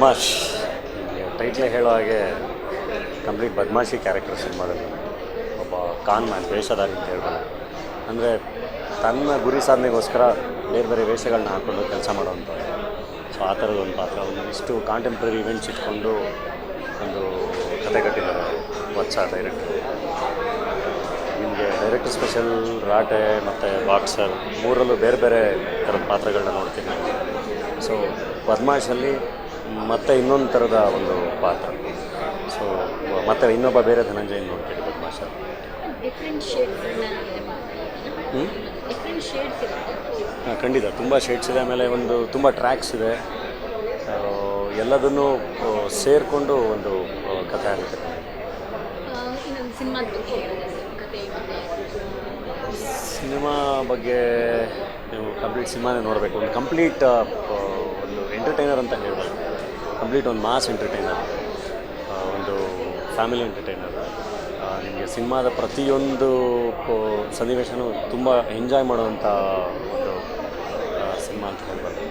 ಬದ್ಮಾಶ್ ಟೈಟ್ಲೇ ಹೇಳೋ ಹಾಗೆ complete ಬದ್ಮಾಶಿ character ಸಿನಿಮಾದಲ್ಲಿ. ಒಬ್ಬ ಕಾನ್ ಮ್ಯಾನ್, ವೇಷಧಾರಿ ಅಂತ ಹೇಳ್ಬೋದು. ಅಂದರೆ ತನ್ನ ಗುರಿ ಸಾಧನೆಗೋಸ್ಕರ ಬೇರೆ ಬೇರೆ ವೇಷಗಳನ್ನ ಹಾಕ್ಕೊಂಡು ಕೆಲಸ ಮಾಡೋವಂಥದ್ದು. ಸೊ ಆ ಥರದ ಒಂದು ಪಾತ್ರ. ಒಂದಿಷ್ಟು ಕಾಂಟೆಂಪ್ರರಿ ಇವೆಂಟ್ಸ್ ಇಟ್ಕೊಂಡು ಒಂದು ಕತೆ ಕಟ್ಟಿದ್ದಾರೆ ವತ್ಸ ಡೈರೆಕ್ಟ್ರು. ನಿಮಗೆ ಡೈರೆಕ್ಟರ್ ಸ್ಪೆಷಲ್, ರಾಟೆ ಮತ್ತು ಬಾಕ್ಸರ್ ಮೂರಲ್ಲೂ ಬೇರೆ ಬೇರೆ ಥರದ ಪಾತ್ರಗಳನ್ನ ನೋಡ್ತೀನಿ. ಸೊ ಬದ್ಮಾಶಲ್ಲಿ ಮತ್ತೆ ಇನ್ನೊಂದು ಥರದ ಒಂದು ಪಾತ್ರ. ಸೊ ಮತ್ತು ಇನ್ನೊಬ್ಬ ಬೇರೆ ಧನಂಜಯನ್ ನೋಡ್ತೀನಿ ಬದ್ಮಾಶಲ್ಲಿ. ಹಾಂ, ಖಂಡಿತ ತುಂಬ ಶೇಡ್ಸ್ ಇದೆ. ಆಮೇಲೆ ಒಂದು ತುಂಬ ಟ್ರ್ಯಾಕ್ಸ್ ಇದೆ. ಎಲ್ಲದನ್ನು ಸೇರಿಕೊಂಡು ಒಂದು ಕಥೆ ಆಗುತ್ತೆ. ಸಿನಿಮಾ ಬಗ್ಗೆ ನೀವು ಕಂಪ್ಲೀಟ್ ಸಿನಿಮಾನೇ ನೋಡಬೇಕು. ಒಂದು ಕಂಪ್ಲೀಟ್ ಒಂದು ಎಂಟರ್ಟೈನರ್ ಅಂತ ಹೇಳ್ಬೋದು. ಕಂಪ್ಲೀಟ್ ಒಂದು ಮಾಸ್ ಎಂಟರ್ಟೈನರ್, ಒಂದು ಫ್ಯಾಮಿಲಿ ಎಂಟರ್ಟೈನರ್. ನಿಮಗೆ ಸಿನಿಮಾದ ಪ್ರತಿಯೊಂದು ಸನ್ನಿವೇಶನೂ ತುಂಬ ಎಂಜಾಯ್ ಮಾಡುವಂಥ ಒಂದು ಸಿನಿಮಾ ಅಂತ ಹೇಳ್ಬೋದು.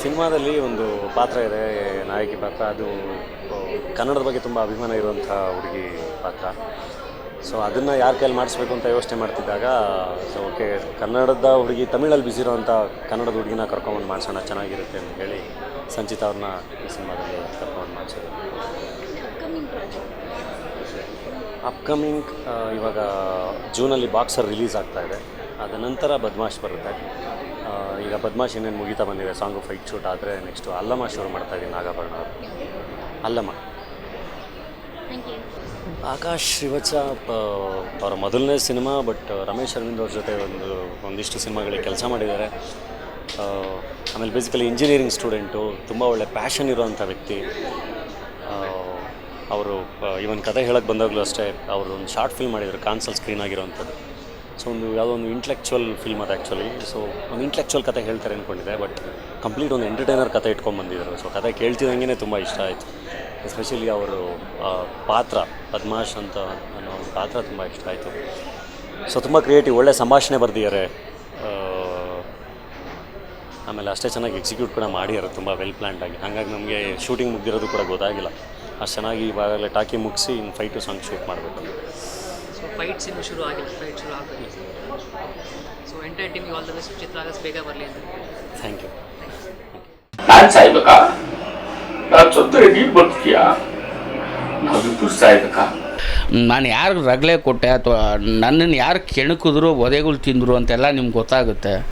ಸಿನಿಮಾದಲ್ಲಿ ಒಂದು ಪಾತ್ರ ಇದೆ, ನಾಯಕಿ ಪಾತ್ರ. ಅದು ಕನ್ನಡದ ಬಗ್ಗೆ ತುಂಬ ಅಭಿಮಾನ ಇರುವಂಥ ಹುಡುಗಿ ಪಾತ್ರ. ಸೊ ಅದನ್ನು ಯಾರ ಕೈಯಲ್ಲಿ ಮಾಡಿಸ್ಬೇಕು ಅಂತ ಯೋಚನೆ ಮಾಡ್ತಿದ್ದಾಗ, ಸೊ ಓಕೆ, ಕನ್ನಡದ ಹುಡುಗಿ ತಮಿಳಲ್ಲಿ ಬ್ಯುಸಿ ಇರೋವಂಥ ಕನ್ನಡದ ಹುಡುಗಿನ ಕರ್ಕೊಂಬಂದು ಮಾಡಿಸೋಣ, ಚೆನ್ನಾಗಿರುತ್ತೆ ಅಂತ ಹೇಳಿ ಸಂಚಿತಾ ಅವ್ರನ್ನ ಈ ಸಿನಿಮಾದಲ್ಲಿ ಕರ್ಕೊಂಡು ಮಾಡಿಸೋದು. ಅಪ್ಕಮಿಂಗ್ ಇವಾಗ ಜೂನಲ್ಲಿ ಬಾಕ್ಸರ್ ರಿಲೀಸ್ ಆಗ್ತಾಯಿದೆ. ಅದ ನಂತರ ಬದ್ಮಾಶ್ ಬರುತ್ತೆ. ಈಗ ಬದ್ಮಾಶ್ ಇನ್ನೇನು ಮುಗಿತಾ ಬಂದಿದೆ, ಸಾಂಗು ಫೈಟ್ ಶೂಟ್ ಆದರೆ ನೆಕ್ಸ್ಟು ಅಲ್ಲಮ್ಮ ಶುರು ಮಾಡ್ತಾಯಿದ್ದೀನಿ. ನಾಗಾಭರಣ ಅವರು ಅಲ್ಲಮ್ಮ. ಆಕಾಶ್ ಶ್ರೀವತ್ಸ ಅವರ ಮೊದಲನೇ ಸಿನಿಮಾ. ಬಟ್ ರಮೇಶ್ ಅರವಿಂದ್ ಅವ್ರ ಜೊತೆ ಒಂದಿಷ್ಟು ಸಿನಿಮಾಗಳಿಗೆ ಕೆಲಸ ಮಾಡಿದ್ದಾರೆ. ಆಮೇಲೆ ಬೇಸಿಕಲಿ ಇಂಜಿನಿಯರಿಂಗ್ ಸ್ಟೂಡೆಂಟು, ತುಂಬ ಒಳ್ಳೆ ಪ್ಯಾಷನ್ ಇರೋವಂಥ ವ್ಯಕ್ತಿ. ಅವರು ಇವನ್ ಕತೆ ಹೇಳೋಕ್ಕೆ ಬಂದಾಗಲೂ ಅಷ್ಟೇ, ಅವರು ಒಂದು ಶಾರ್ಟ್ ಫಿಲ್ಮ್ ಮಾಡಿದರು, ಕಾನ್ಸಲ್ ಸ್ಕ್ರೀನ್ ಆಗಿರೋವಂಥದ್ದು. ಸೊ ಯಾವುದೋ ಒಂದು ಇಂಟೆಲೆಕ್ಚುವಲ್ ಫಿಲ್ಮ್ ಅದು ಆ್ಯಕ್ಚುಲಿ. ಸೊ ಒಂದು ಇಂಟೆಲೆಕ್ಚುವಲ್ ಕತೆ ಹೇಳ್ತಾರೆ ಅಂದ್ಕೊಂಡಿದ್ದೆ, ಬಟ್ ಕಂಪ್ಲೀಟ್ ಒಂದು ಎಂಟರ್ಟೈನರ್ ಕತೆ ಇಟ್ಕೊಂಡ್ಬಂದಿದ್ರು. ಸೊ ಕತೆ ಕೇಳ್ತಿದ್ದಂಗೆ ತುಂಬ ಇಷ್ಟ ಆಯಿತು. ಎಸ್ಪೆಷಲಿ ಅವರು ಪಾತ್ರ ಬದ್ಮಾಶ್ ಅಂತ ಅನ್ನೋ ಒಂದು ಪಾತ್ರ ತುಂಬ ಇಷ್ಟ ಆಯಿತು. ಸೊ ತುಂಬ ಕ್ರಿಯೇಟಿವ್, ಒಳ್ಳೆ ಸಂಭಾಷಣೆ ಬರೆದಿದ್ದಾರೆ. ಆಮೇಲೆ ಅಷ್ಟೇ ಚೆನ್ನಾಗಿ ಎಕ್ಸಿಕ್ಯೂಟ್ ಕೂಡ ಮಾಡಿದ್ದಾರೆ, ತುಂಬ ವೆಲ್ ಪ್ಲ್ಯಾನ್ಡಾಗಿ. ಹಾಗಾಗಿ ನಮಗೆ ಶೂಟಿಂಗ್ ಮುಗ್ದಿರೋದು ಕೂಡ ಗೊತ್ತಾಗಿಲ್ಲ. ಅಷ್ಟು ಚೆನ್ನಾಗಿ ಇವಾಗಲೇ ಟಾಕಿ ಮುಗಿಸಿ ಇನ್ನು ಫೈಟು ಸಾಂಗ್ ಶೂಟ್ ಮಾಡಬೇಕು. ಸೊ ಫೈಟ್ಸ್ ಇನ್ನೂ ಶುರು ಆಗಿಲ್ಲ, ಫೈಟ್ ಶುರು ಆಗಬೇಕು. ಸೊ ಎಂಟೈರ್ ಟೀಮಿಗೆ ಆಲ್ ದ ಬೆಸ್ಟ್. ಚಿತ್ರ ಆಗಸ್ಟ್ ಬೇಗ ಬರಲಿ ಅಂತ. Thank you. ನಾನು ಸಾಯ್ಬೇಕಾ? ನಾನು ಸತ್ತರೆ ನೀನು ಬರ್ತೀಯಾ? ನಾವಿಬ್ಬರು ಸಾಯ್ಬೇಕಾ? ನಾನು ಯಾರು ರಗಳೆ ಕೊಟ್ಟೆ ಅಥವಾ ನನ್ನನ್ನು ಯಾರು ಕೆಣಕಿದ್ರು ಒದೆಗಳು ತಿಂದರು ಅಂತೆಲ್ಲ ನಿಮ್ಗೆ ಗೊತ್ತಾಗುತ್ತೆ.